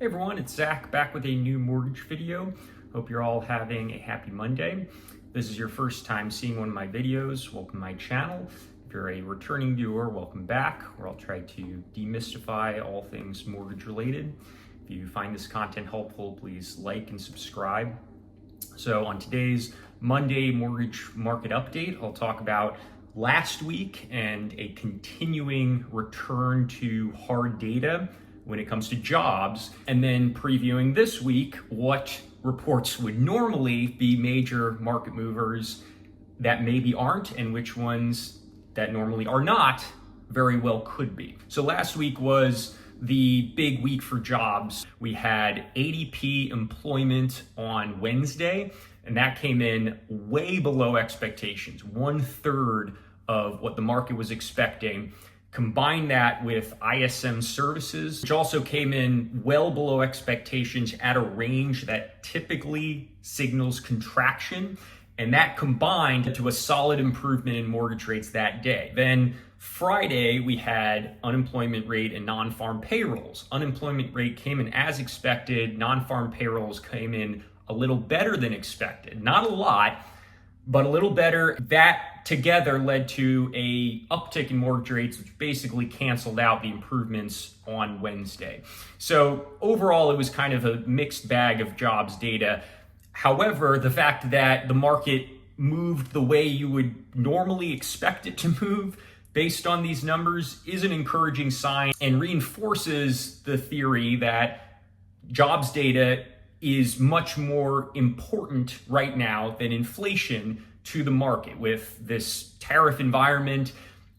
Hey everyone, it's Zach back with a new mortgage video. Hope you're all having a happy Monday. If this is your first time seeing one of my videos, welcome to my channel. If you're a returning viewer, welcome back, where I'll try to demystify all things mortgage related. If you find this content helpful, please like and subscribe. So on today's Monday mortgage market update, I'll talk about last week and a continuing return to hard data when it comes to jobs, and then previewing this week what reports would normally be major market movers that maybe aren't, and which ones that normally are not very well could be. So last week was the big week for jobs. We had ADP employment on Wednesday, and that came in way below expectations, 1/3 of what the market was expecting. Combine that with ISM services, which also came in well below expectations at a range that typically signals contraction. And that combined to a solid improvement in mortgage rates that day. Then Friday, we had unemployment rate and non-farm payrolls. Unemployment rate came in as expected. Non-farm payrolls came in a little better than expected. Not a lot, but a little better. That together led to a uptick in mortgage rates, which basically canceled out the improvements on Wednesday. So overall, it was kind of a mixed bag of jobs data. However, the fact that the market moved the way you would normally expect it to move based on these numbers is an encouraging sign and reinforces the theory that jobs data is much more important right now than inflation to the market. With this tariff environment,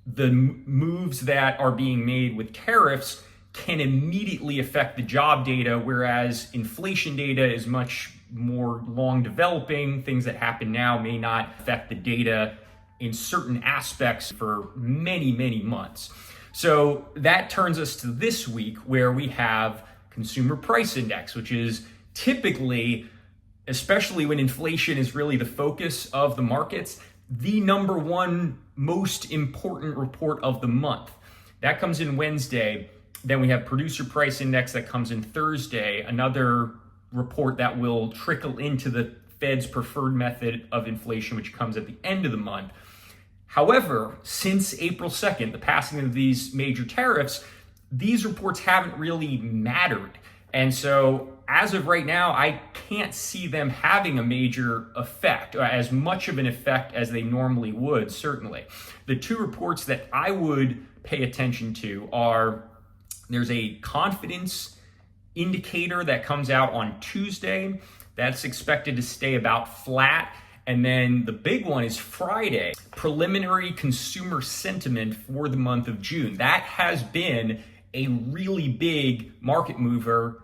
the moves that are being made with tariffs can immediately affect the job data, whereas inflation data is much more long developing. Things that happen now may not affect the data in certain aspects for many, many months. So that turns us to this week, where we have consumer price index, which is typically, especially when inflation is really the focus of the markets, the number one most important report of the month. That comes in Wednesday. Then we have producer price index that comes in Thursday, another report that will trickle into the Fed's preferred method of inflation, which comes at the end of the month. However, since April 2nd, the passing of these major tariffs, these reports haven't really mattered. And so as of right now, I can't see them having a major effect, or as much of an effect as they normally would, certainly. The two reports that I would pay attention to are, there's a confidence indicator that comes out on Tuesday. That's expected to stay about flat. And then the big one is Friday, preliminary consumer sentiment for the month of June. That has been a really big market mover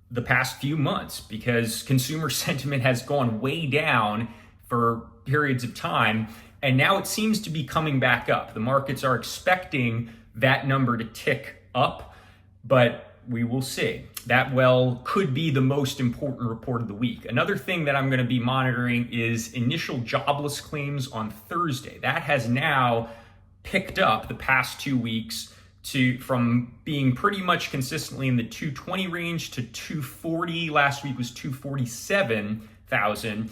the past few months, because consumer sentiment has gone way down for periods of time, and now it seems to be coming back up. The markets are expecting that number to tick up, but we will see. That could be the most important report of the week. Another thing that I'm going to be monitoring is initial jobless claims on Thursday. That has now picked up the past 2 weeks from being pretty much consistently in the 220 range to 240. Last week was 247,000.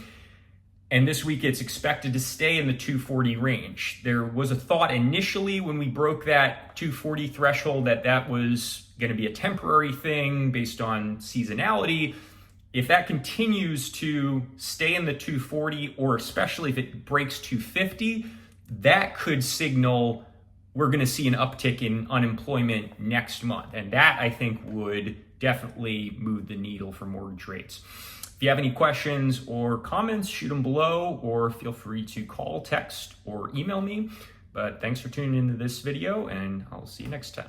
And this week it's expected to stay in the 240 range. There was a thought initially when we broke that 240 threshold that was going to be a temporary thing based on seasonality. If that continues to stay in the 240, or especially if it breaks 250, that could signal we're going to see an uptick in unemployment next month. And that, I think, would definitely move the needle for mortgage rates. If you have any questions or comments, shoot them below, or feel free to call, text, or email me. But thanks for tuning into this video, and I'll see you next time.